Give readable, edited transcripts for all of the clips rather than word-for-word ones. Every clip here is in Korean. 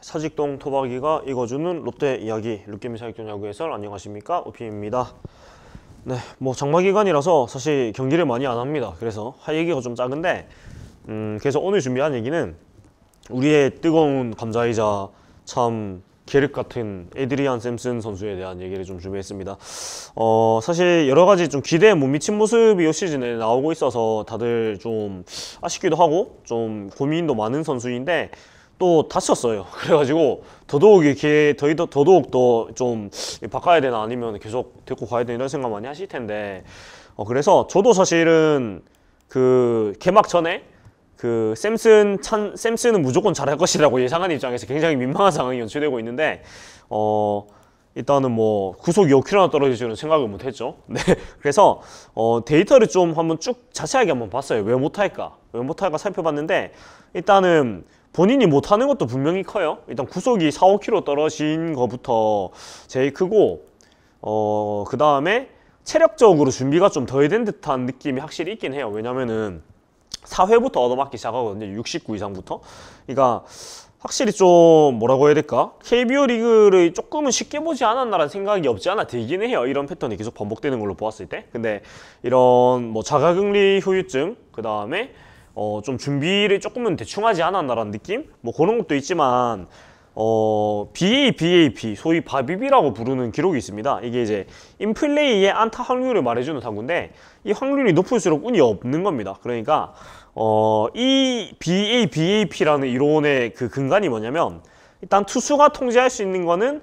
사직동 토박이가 읽어주는 롯데 이야기 롯게미 사직동 야구 해설 안녕하십니까 오피입니다. 네, 뭐 장마 기간이라서 사실 경기를 많이 안 합니다. 그래서 할 얘기가 좀 작은데 그래서 오늘 준비한 얘기는 우리의 뜨거운 감자이자 참 계륵 같은 에드리안 샘슨 선수에 대한 얘기를 좀 준비했습니다. 사실 여러 가지 좀 기대에 못 미친 모습이 이 시즌에 나오고 있어서 다들 좀 아쉽기도 하고 좀 고민도 많은 선수인데 또 다쳤어요. 그래가지고 더더욱 더 좀 바꿔야 되나 아니면 계속 데리고 가야 되나 이런 생각 많이 하실 텐데 그래서 저도 사실은 그 개막 전에 그 샘슨은 무조건 잘할 것이라고 예상하는 입장에서 굉장히 민망한 상황이 연출되고 있는데 일단은 뭐 구속이 5km나 떨어질 줄은 생각을 못했죠. 네, 그래서 데이터를 좀 한번 쭉 자세하게 한번 봤어요. 왜 못할까 살펴봤는데 일단은 본인이 못하는 것도 분명히 커요. 일단 구속이 4-5km 떨어진 것부터 제일 크고 그 다음에 체력적으로 준비가 좀 덜 된 듯한 느낌이 확실히 있긴 해요. 왜냐면은 4회부터 얻어맞기 시작하거든요. 69 이상부터. 그러니까 확실히 좀 뭐라고 해야 될까? KBO 리그를 조금은 쉽게 보지 않았나라는 생각이 없지 않아 들기는 해요. 이런 패턴이 계속 반복되는 걸로 보았을 때. 근데 이런 뭐 자가격리 후유증, 그 다음에 좀 준비를 조금은 대충 하지 않았나라는 느낌? 뭐 그런 것도 있지만 BABAP, 소위 바비비라고 부르는 기록이 있습니다. 이게 이제 인플레이의 안타 확률을 말해주는 타구인데 이 확률이 높을수록 운이 없는 겁니다. 그러니까 이 BABAP라는 이론의 그 근간이 뭐냐면 일단 투수가 통제할 수 있는 거는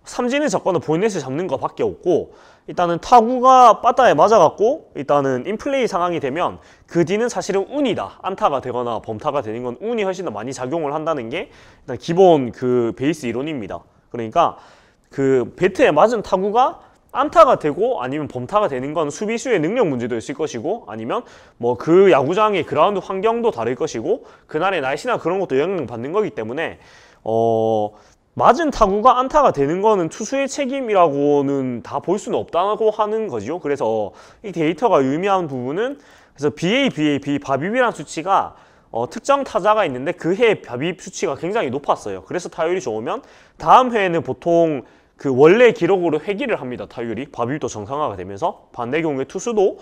삼진을 잡거나 볼넷을 잡는 것밖에 없고 일단은 타구가 바다에 맞아갖고 일단은 인플레이 상황이 되면 그 뒤는 사실은 운이다. 안타가 되거나 범타가 되는 건 운이 훨씬 더 많이 작용을 한다는 게 일단 기본 그 베이스 이론입니다. 그러니까 그 배트에 맞은 타구가 안타가 되고 아니면 범타가 되는 건 수비수의 능력 문제도 있을 것이고 아니면 뭐 그 야구장의 그라운드 환경도 다를 것이고 그날의 날씨나 그런 것도 영향을 받는 거기 때문에 맞은 타구가 안타가 되는 거는 투수의 책임이라고는 다 볼 수는 없다고 하는 거죠. 그래서 이 데이터가 의미하는 부분은 그래서 BABAB 바비비라는 수치가 특정 타자가 있는데 그 해 바비비 수치가 굉장히 높았어요. 그래서 타율이 좋으면 다음 해에는 보통 그 원래 기록으로 회귀를 합니다. 타율이 바비비도 정상화가 되면서 반대 경우에 투수도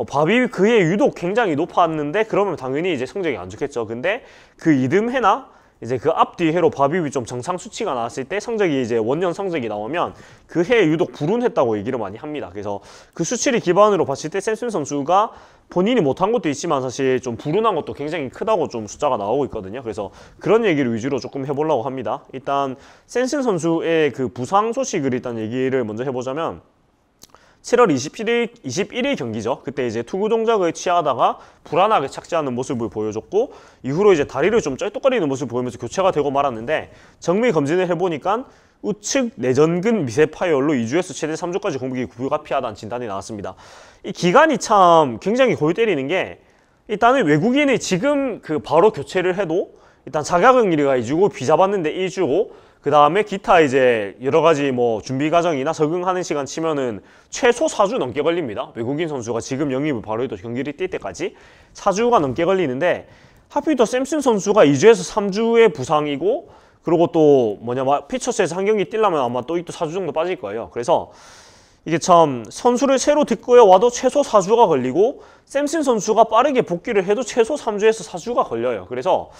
바비비 그해 유독 굉장히 높았는데 그러면 당연히 이제 성적이 안 좋겠죠. 근데 그 이듬 해나 이제 그 앞뒤 해로 바비비 좀 정상 수치가 나왔을 때 성적이 이제 원년 성적이 나오면 그 해에 유독 불운했다고 얘기를 많이 합니다. 그래서 그 수치를 기반으로 봤을 때 샘슨 선수가 본인이 못한 것도 있지만 사실 좀 불운한 것도 굉장히 크다고 좀 숫자가 나오고 있거든요. 그래서 그런 얘기를 위주로 조금 해보려고 합니다. 일단 샘슨 선수의 그 부상 소식을 일단 얘기를 먼저 해보자면 7월 21일 경기죠. 그때 이제 투구 동작을 취하다가 불안하게 착지하는 모습을 보여줬고 이후로 이제 다리를 좀 쩔뚝거리는 모습을 보이면서 교체가 되고 말았는데 정밀 검진을 해보니까 우측 내전근 미세 파열로 2주에서 최대 3주까지 공격이 불가피하다는 진단이 나왔습니다. 이 기간이 참 굉장히 골 때리는 게 일단은 외국인이 지금 그 바로 교체를 해도 일단 자가격리가 2주고 비자 받는데 1주고 그 다음에 기타 이제 여러 가지 뭐 준비 과정이나 적응하는 시간 치면은 최소 4주 넘게 걸립니다. 외국인 선수가 지금 영입을 바로 해도 경기를 뛸 때까지 4주가 넘게 걸리는데 하필 또 샘슨 선수가 2주에서 3주의 부상이고 그리고 또 피처스에서 한 경기 뛰려면 아마 또 4주 정도 빠질 거예요. 그래서 이게 참 선수를 새로 데리고 와도 최소 4주가 걸리고 샘슨 선수가 빠르게 복귀를 해도 최소 3주에서 4주가 걸려요. 그래서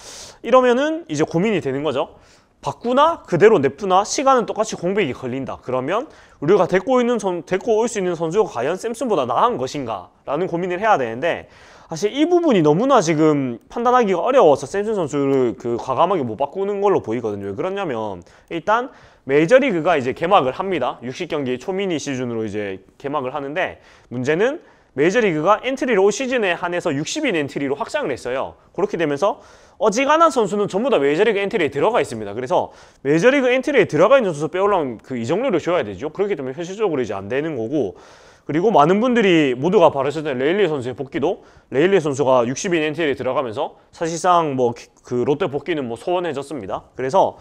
이러면은 이제 고민이 되는 거죠. 바꾸나 그대로 냅두나 시간은 똑같이 공백이 걸린다. 그러면 우리가 데리고 올 수 있는 선수가 과연 샘슨보다 나은 것인가 라는 고민을 해야 되는데 사실 이 부분이 너무나 지금 판단하기가 어려워서 샘슨 선수를 그 과감하게 못 바꾸는 걸로 보이거든요. 왜 그러냐면 일단 메이저리그가 이제 개막을 합니다. 60경기 초미니 시즌으로 이제 개막을 하는데 문제는 메이저리그가 엔트리를 올 시즌에 한해서 60인 엔트리로 확장을 했어요. 그렇게 되면서 어지간한 선수는 전부 다 메이저리그 엔트리에 들어가 있습니다. 그래서 메이저리그 엔트리에 들어가 있는 선수 빼오려면 그 이적료를 줘야 되죠. 그렇기 때문에 현실적으로 이제 안 되는 거고 그리고 많은 분들이 모두가 바라셨던 레일리 선수의 복귀도 레일리 선수가 60인 엔트리에 들어가면서 사실상 뭐 그 롯데 복귀는 뭐 소원해졌습니다. 그래서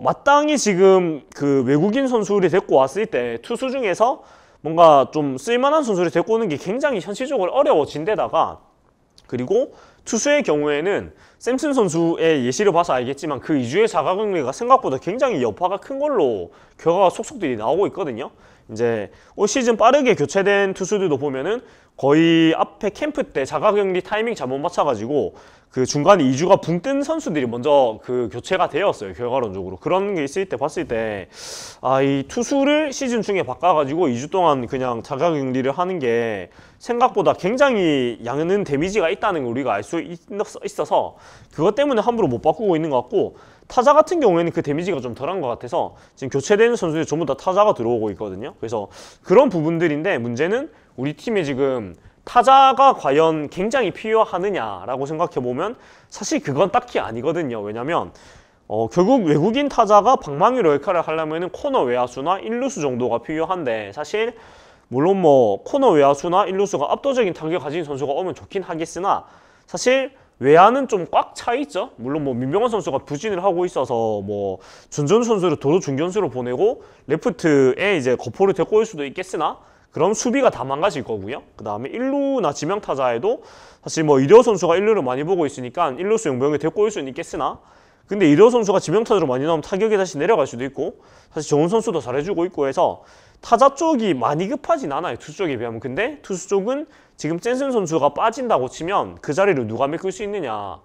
마땅히 지금 그 외국인 선수를 데리고 왔을 때 투수 중에서 뭔가 좀 쓸만한 선수를 데리고 오는 게 굉장히 현실적으로 어려워진 데다가 그리고 투수의 경우에는 샘슨 선수의 예시를 봐서 알겠지만 그 이주의 자가격리가 생각보다 굉장히 여파가 큰 걸로 결과가 속속들이 나오고 있거든요. 이제 올 시즌 빠르게 교체된 투수들도 보면은 거의 앞에 캠프 때 자가격리 타이밍 잘못 맞춰가지고 그 중간에 2주가 붕 뜬 선수들이 먼저 그 교체가 되었어요. 결과론적으로. 그런 게 있을 때 봤을 때 이 투수를 시즌 중에 바꿔가지고 2주 동안 그냥 자가격리를 하는 게 생각보다 굉장히 양은 데미지가 있다는 걸 우리가 알 수 있어서 그것 때문에 함부로 못 바꾸고 있는 것 같고, 타자 같은 경우에는 그 데미지가 좀 덜한 것 같아서 지금 교체되는 선수들이 전부 다 타자가 들어오고 있거든요. 그래서 그런 부분들인데, 문제는 우리 팀에 지금 타자가 과연 굉장히 필요하느냐라고 생각해보면 사실 그건 딱히 아니거든요. 왜냐면 결국 외국인 타자가 방망이로 역할을 하려면 코너 외야수나 1루수 정도가 필요한데, 사실 물론 뭐 코너 외야수나 1루수가 압도적인 타격을 가진 선수가 오면 좋긴 하겠으나 사실 외야는 좀 꽉 차 있죠. 물론 뭐 민병헌 선수가 부진을 하고 있어서 뭐 전전 선수를 도로 중견수로 보내고 레프트에 이제 거포를 데리고 올 수도 있겠으나 그럼 수비가 다 망가질 거고요. 그 다음에 1루나 지명타자에도 사실 뭐 이대호 선수가 1루를 많이 보고 있으니까 1루수 용병을 데리고 올 수는 있겠으나, 근데 이대호 선수가 지명타자로 많이 나오면 타격이 다시 내려갈 수도 있고, 사실 정훈 선수도 잘해주고 있고 해서 타자 쪽이 많이 급하진 않아요, 투수 쪽에 비하면. 근데 투수 쪽은 지금 젠슨 선수가 빠진다고 치면 그 자리를 누가 메꿀 수 있느냐,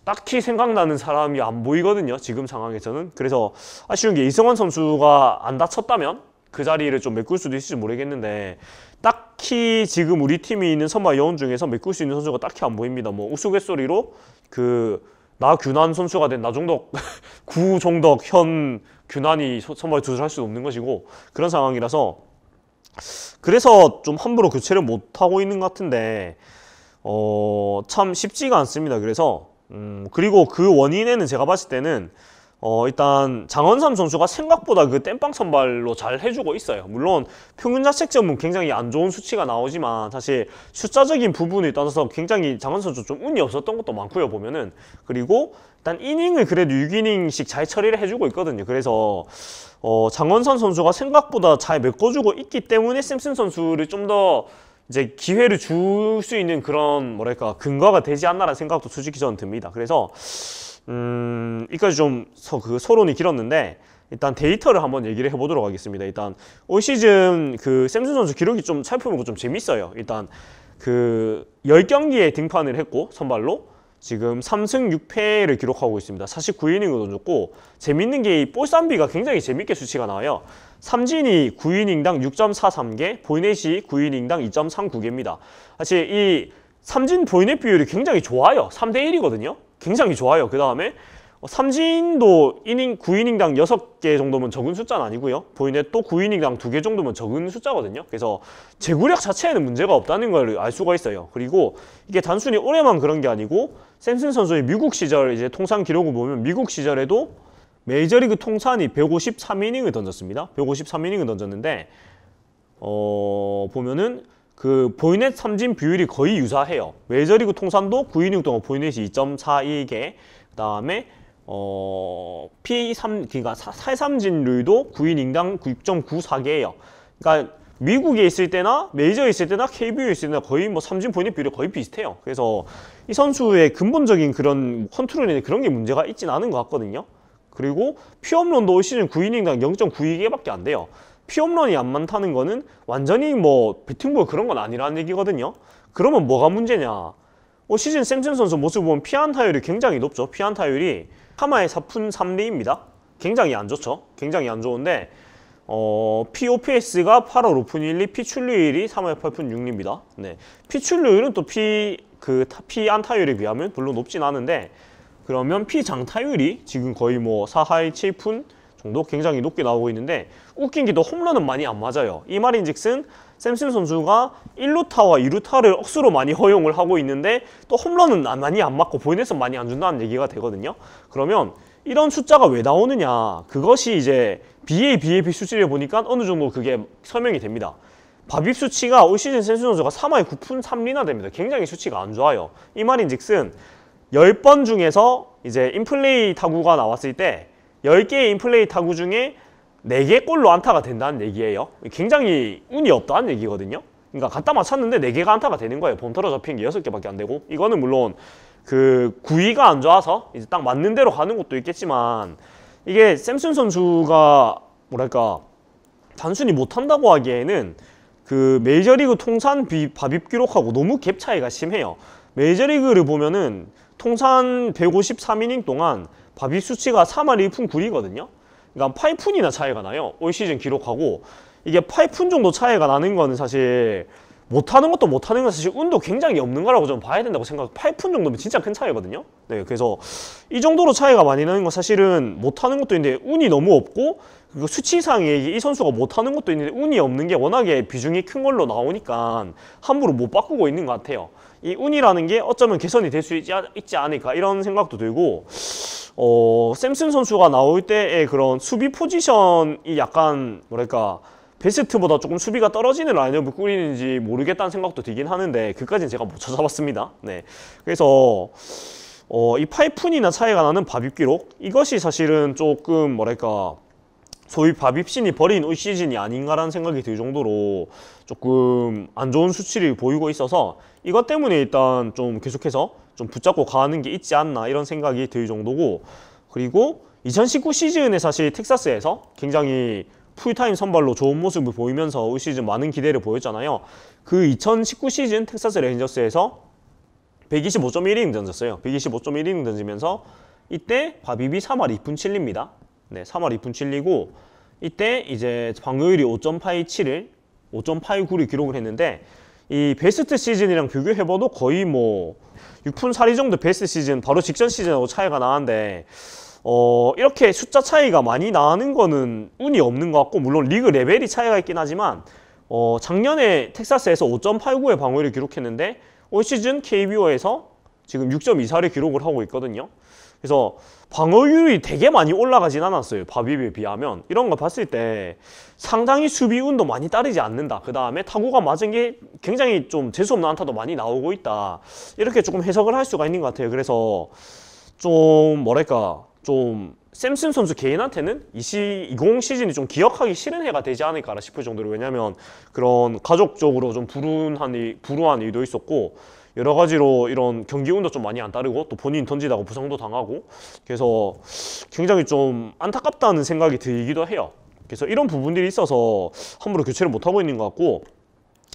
딱히 생각나는 사람이 안 보이거든요, 지금 상황에서는. 그래서 아쉬운 게 이승환 선수가 안 다쳤다면 그 자리를 좀 메꿀 수도 있을지 모르겠는데, 딱히 지금 우리 팀이 있는 선발 여원 중에서 메꿀 수 있는 선수가 딱히 안 보입니다. 뭐 우스갯소리로 나균환 선수가 된 나종덕, 구종덕, 현균환이 선발 투수를 할 수도 없는 것이고, 그런 상황이라서 그래서 좀 함부로 교체를 못하고 있는 것 같은데 참 쉽지가 않습니다. 그래서 그리고 그 원인에는 제가 봤을 때는 일단 장원삼 선수가 생각보다 그 땜빵 선발로 잘 해주고 있어요. 물론 평균 자책점은 굉장히 안 좋은 수치가 나오지만 사실 숫자적인 부분을 떠나서 굉장히 장원삼 선수 좀 운이 없었던 것도 많고요, 보면은. 그리고 일단 이닝을 그래도 6이닝씩 잘 처리를 해주고 있거든요. 그래서 장원삼 선수가 생각보다 잘 메꿔주고 있기 때문에 샘슨 선수를 좀 더 이제 기회를 줄 수 있는 그런 뭐랄까 근거가 되지 않나라는 생각도 솔직히 저는 듭니다. 그래서 이까지 좀 서론이 길었는데 일단 데이터를 한번 얘기를 해보도록 하겠습니다. 일단 올 시즌 그 샘슨 선수 기록이 좀 살펴보고 좀 재밌어요. 일단 그 10경기에 등판을 했고 선발로 지금 3승 6패를 기록하고 있습니다. 49이닝을 던졌고, 재밌는 게 이 볼쌈비가 굉장히 재밌게 수치가 나와요. 삼진이 9이닝당 6.43개, 보이넷이 9이닝당 2.39개입니다. 사실 이 삼진 보이넷 비율이 굉장히 좋아요. 3대1이거든요. 굉장히 좋아요. 그 다음에 삼진도 9이닝당 6개 정도면 적은 숫자는 아니고요. 보이넷도 9이닝당 2개 정도면 적은 숫자거든요. 그래서 제구력 자체에는 문제가 없다는 걸 알 수가 있어요. 그리고 이게 단순히 올해만 그런 게 아니고 샘슨 선수의 미국 시절 이제 통산 기록을 보면 미국 시절에도 메이저리그 통산이 153이닝을 던졌습니다. 153이닝을 던졌는데 보면은 그 보이넷 삼진 비율이 거의 유사해요. 메이저리그 통산도 9이닝 동안 보이넷이 2.42개, 그 다음에 그러니까 살삼진율도 9이닝당 6.94개예요. 그러니까 미국에 있을 때나 메이저에 있을 때나 KBO에 있을 때나 거의 뭐 삼진 보이넷 비율이 거의 비슷해요. 그래서 이 선수의 근본적인 그런 컨트롤에 그런 게 문제가 있진 않은 것 같거든요. 그리고 피홈런도 올 시즌 9이닝당 0.92개밖에 안 돼요. 피홈런이 안 많다는 거는 완전히 뭐 배팅볼 그런 건 아니라는 얘기거든요. 그러면 뭐가 문제냐? 올 시즌 샘슨 선수 모습 보면 피안타율이 굉장히 높죠. 피안타율이 3할 4푼 3리입니다. 굉장히 안 좋죠. 굉장히 안 좋은데 POPS가 8할 5푼 1리, 피출루율이 3할 8푼 6리입니다. 네. 피출루율은 또 피안타율에 비하면 별로 높진 않은데, 그러면 피장타율이 지금 거의 뭐 4할 7푼 정도 굉장히 높게 나오고 있는데, 웃긴 게 또 홈런은 많이 안 맞아요. 이 말인즉슨 샘슨 선수가 1루타와 2루타를 억수로 많이 허용을 하고 있는데 또 홈런은 많이 안 맞고 보이넷은 많이 안 준다는 얘기가 되거든요. 그러면 이런 숫자가 왜 나오느냐, 그것이 이제 BABAP 수치를 보니까 어느 정도 그게 설명이 됩니다. 바빕 수치가 올 시즌 샘슨 선수가 3할 9푼 3리나 됩니다. 굉장히 수치가 안 좋아요. 이 말인즉슨 10번 중에서 이제 인플레이 타구가 나왔을 때 10개의 인플레이 타구 중에 4개 골로 안타가 된다는 얘기예요. 굉장히 운이 없다는 얘기거든요. 그러니까 갖다 맞췄는데 4개가 안타가 되는 거예요. 범타로 잡힌 게 6개밖에 안 되고. 이거는 물론 그 구위가 안 좋아서 이제 딱 맞는 대로 가는 것도 있겠지만, 이게 샘슨 선수가 뭐랄까 단순히 못한다고 하기에는 그 메이저리그 통산 밥입 기록하고 너무 갭 차이가 심해요. 메이저리그를 보면은 통산 153이닝 동안 밥입 수치가 3할 1푼 9리거든요. 그러니까 8푼이나 차이가 나요. 올 시즌 기록하고. 이게 8푼 정도 차이가 나는 거는 사실 못하는 것도 못하는 건 사실 운도 굉장히 없는 거라고 좀 봐야 된다고 생각해요. 8푼 정도면 진짜 큰 차이거든요. 네, 그래서 이 정도로 차이가 많이 나는 건 사실은 못하는 것도 있는데 운이 너무 없고, 그리고 수치상에 이 선수가 못하는 것도 있는데 운이 없는 게 워낙에 비중이 큰 걸로 나오니까 함부로 못 바꾸고 있는 것 같아요. 이 운이라는 게 어쩌면 개선이 될 수 있지 않을까 이런 생각도 들고, 샘슨 선수가 나올 때의 그런 수비 포지션이 약간 뭐랄까 베스트보다 조금 수비가 떨어지는 라인업을 꾸리는지 모르겠다는 생각도 들긴 하는데, 그까지는 제가 못 찾아봤습니다. 네, 그래서 이 8푼이나 차이가 나는 밥입 기록, 이것이 사실은 조금 뭐랄까 소위 밥입신이 버린 올 시즌이 아닌가라는 생각이 들 정도로 조금 안 좋은 수치를 보이고 있어서, 이것 때문에 일단 좀 계속해서 좀 붙잡고 가는 게 있지 않나 이런 생각이 들 정도고, 그리고 2019 시즌에 사실 텍사스에서 굉장히 풀타임 선발로 좋은 모습을 보이면서 올 시즌 많은 기대를 보였잖아요. 그 2019 시즌 텍사스 레인저스에서 125.1이닝 던졌어요. 125.1이닝 던지면서 이때 밥입이 3할 2푼 7리입니다. 네, 3할 2푼 7리고, 이때 이제 방어율이 5.87을 5.89를 기록을 했는데, 이 베스트 시즌이랑 비교해봐도 거의 뭐 6푼 4리 정도 베스트 시즌 바로 직전 시즌하고 차이가 나는데, 이렇게 숫자 차이가 많이 나는 거는 운이 없는 것 같고, 물론 리그 레벨이 차이가 있긴 하지만 작년에 텍사스에서 5.89의 방어율을 기록했는데 올 시즌 KBO에서 지금 6.24를 기록을 하고 있거든요. 그래서 방어율이 되게 많이 올라가진 않았어요. 밥입에 비하면. 이런 거 봤을 때 상당히 수비 운도 많이 따르지 않는다. 그 다음에 타구가 맞은 게 굉장히 좀 재수없는 안타도 많이 나오고 있다. 이렇게 조금 해석을 할 수가 있는 것 같아요. 그래서 좀 뭐랄까 좀 샘슨 선수 개인한테는 20 시즌이 좀 기억하기 싫은 해가 되지 않을까 싶을 정도로, 왜냐면 그런 가족적으로 좀 불우한 일도 있었고, 여러 가지로 이런 경기 운도 좀 많이 안 따르고, 또 본인 던지다가 부상도 당하고, 그래서 굉장히 좀 안타깝다는 생각이 들기도 해요. 그래서 이런 부분들이 있어서 함부로 교체를 못하고 있는 것 같고,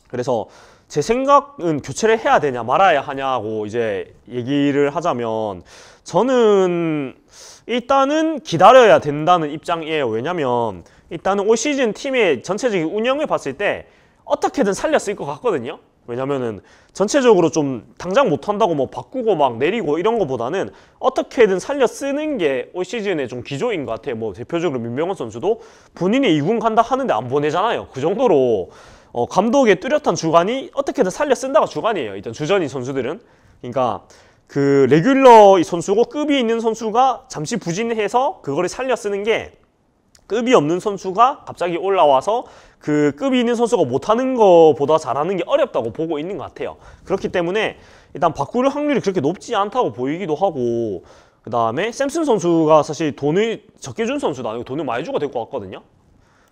그래서 제 생각은 교체를 해야 되냐 말아야 하냐고 이제 얘기를 하자면, 저는 일단은 기다려야 된다는 입장이에요. 왜냐면 일단은 올 시즌 팀의 전체적인 운영을 봤을 때 어떻게든 살렸을 것 같거든요. 왜냐면은 전체적으로 좀 당장 못한다고 뭐 바꾸고 막 내리고 이런 거보다는 어떻게든 살려 쓰는 게 올 시즌의 좀 기조인 것 같아요. 뭐 대표적으로 민병헌 선수도 본인이 2군 간다 하는데 안 보내잖아요. 그 정도로 감독의 뚜렷한 주관이 어떻게든 살려 쓴다가 주관이에요. 일단 주전인 선수들은. 그러니까 그 레귤러 선수고 급이 있는 선수가 잠시 부진해서 그거를 살려 쓰는 게, 급이 없는 선수가 갑자기 올라와서 그 급이 있는 선수가 못하는 것보다 잘하는 게 어렵다고 보고 있는 것 같아요. 그렇기 때문에 일단 바꿀 확률이 그렇게 높지 않다고 보이기도 하고, 그 다음에 샘슨 선수가 사실 돈을 적게 준 선수도 아니고 돈을 많이 주고 데리고 왔거든요.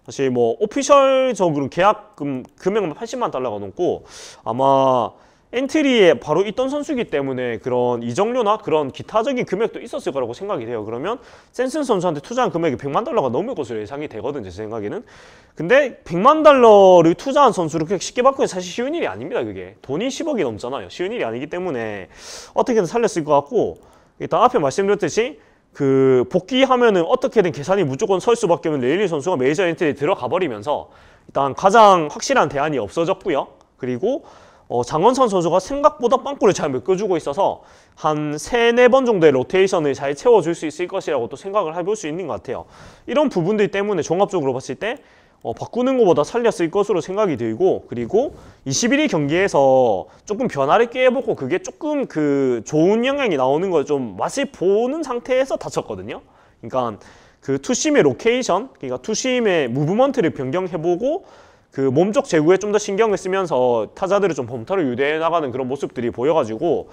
사실 뭐 오피셜적으로 계약금 금액만 80만 달러가 넘고, 아마 엔트리에 바로 있던 선수이기 때문에 그런 이적료나 그런 기타적인 금액도 있었을 거라고 생각이 돼요. 그러면 샘슨 선수한테 투자한 금액이 100만 달러가 넘을 것으로 예상이 되거든요, 제 생각에는. 근데 100만 달러를 투자한 선수를 그렇게 쉽게 바꾸는 게 사실 쉬운 일이 아닙니다. 그게 돈이 10억이 넘잖아요. 쉬운 일이 아니기 때문에 어떻게든 살렸을 것 같고, 일단 앞에 말씀드렸듯이 그 복귀하면은 어떻게든 계산이 무조건 설 수밖에 없는 레일리 선수가 메이저 엔트리에 들어가 버리면서 일단 가장 확실한 대안이 없어졌고요. 그리고 장원선 선수가 생각보다 빵꾸를 잘 메꿔주고 있어서 한 3-4번 정도의 로테이션을 잘 채워줄 수 있을 것이라고 또 생각을 해볼 수 있는 것 같아요. 이런 부분들 때문에 종합적으로 봤을 때 바꾸는 것보다 살렸을 것으로 생각이 들고, 그리고 21일 경기에서 조금 변화를 꾀해보고 그게 조금 그 좋은 영향이 나오는 걸 좀 맛을 보는 상태에서 다쳤거든요. 그러니까 그 투심의 로케이션, 그러니까 투심의 무브먼트를 변경해보고 그 몸쪽 제구에 좀 더 신경을 쓰면서 타자들을 좀 범타를 유도해 나가는 그런 모습들이 보여가지고,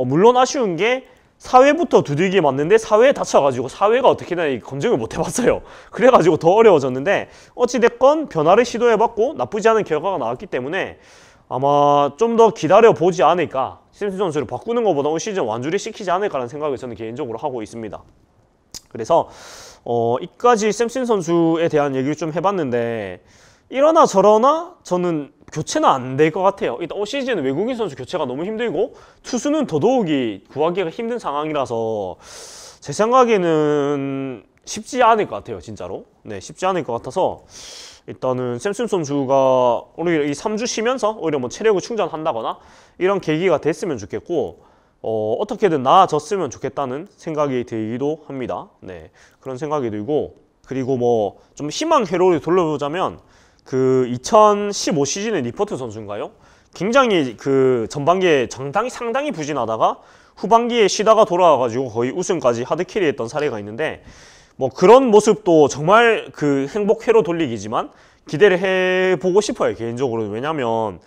물론 아쉬운 게 4회부터 두들기 맞는데 4회에 다쳐가지고 4회가 어떻게 되나 검증을 못 해봤어요. 그래가지고 더 어려워졌는데, 어찌됐건 변화를 시도해봤고 나쁘지 않은 결과가 나왔기 때문에 아마 좀 더 기다려 보지 않을까, 샘슨 선수를 바꾸는 것보다 올 시즌 완주를 시키지 않을까라는 생각을 저는 개인적으로 하고 있습니다. 그래서 이까지 샘슨 선수에 대한 얘기를 좀 해봤는데, 이러나 저러나 저는 교체는 안 될 것 같아요. 일단 올 시즌은 외국인 선수 교체가 너무 힘들고 투수는 더더욱이 구하기가 힘든 상황이라서 제 생각에는 쉽지 않을 것 같아요, 진짜로. 네, 쉽지 않을 것 같아서 일단은 샘슨 선수가 오히려 이 3주 쉬면서 오히려 뭐 체력을 충전한다거나 이런 계기가 됐으면 좋겠고, 어떻게든 나아졌으면 좋겠다는 생각이 들기도 합니다. 네, 그런 생각이 들고, 그리고 뭐 좀 희망 회로를 돌려보자면 그 2015 시즌의 리포트 선수인가요? 굉장히 그 전반기에 상당히 부진하다가 후반기에 쉬다가 돌아와가지고 거의 우승까지 하드캐리했던 사례가 있는데, 뭐 그런 모습도 정말 그 행복 회로 돌리기지만 기대를 해보고 싶어요, 개인적으로는. 왜냐면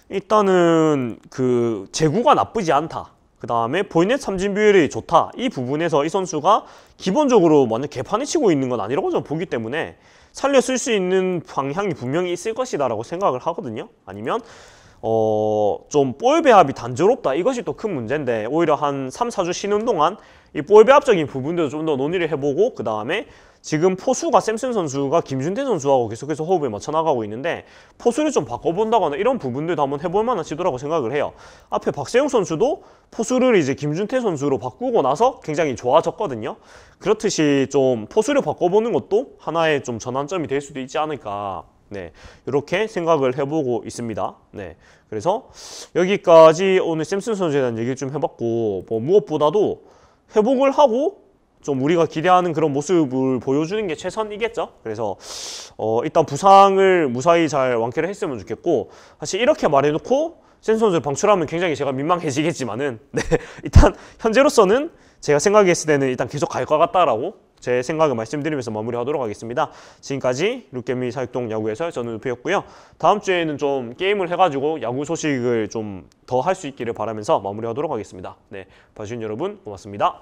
일단은 그 제구가 나쁘지 않다, 그 다음에 보이넷 삼진 비율이 좋다, 이 부분에서 이 선수가 기본적으로 완전 개판을 치고 있는 건 아니라고 저는 보기 때문에 살려 쓸 수 있는 방향이 분명히 있을 것이다 라고 생각을 하거든요. 아니면 좀 볼 배합이 단조롭다, 이것이 또 큰 문제인데, 오히려 한 3, 4주 쉬는 동안 이 볼 배합적인 부분들도 좀 더 논의를 해보고, 그 다음에 지금 포수가 샘슨 선수가 김준태 선수하고 계속해서 호흡을 맞춰 나가고 있는데, 포수를 좀 바꿔본다거나 이런 부분들도 한번 해볼 만한 시도라고 생각을 해요. 앞에 박세웅 선수도 포수를 이제 김준태 선수로 바꾸고 나서 굉장히 좋아졌거든요. 그렇듯이 좀 포수를 바꿔보는 것도 하나의 좀 전환점이 될 수도 있지 않을까, 네, 이렇게 생각을 해보고 있습니다. 네, 그래서 여기까지 오늘 샘슨 선수에 대한 얘기를 좀 해봤고, 뭐 무엇보다도 회복을 하고 좀 우리가 기대하는 그런 모습을 보여주는 게 최선이겠죠. 그래서 일단 부상을 무사히 잘 완쾌를 했으면 좋겠고, 사실 이렇게 말해놓고 샘슨 선수를 방출하면 굉장히 제가 민망해지겠지만은, 네, 일단 현재로서는 제가 생각했을 때는 일단 계속 갈 것 같다라고 제 생각을 말씀드리면서 마무리하도록 하겠습니다. 지금까지 룩개미 사육동 야구에서 저는 루피였고요. 다음 주에는 좀 게임을 해가지고 야구 소식을 좀 더 할 수 있기를 바라면서 마무리하도록 하겠습니다. 네, 봐주신 여러분 고맙습니다.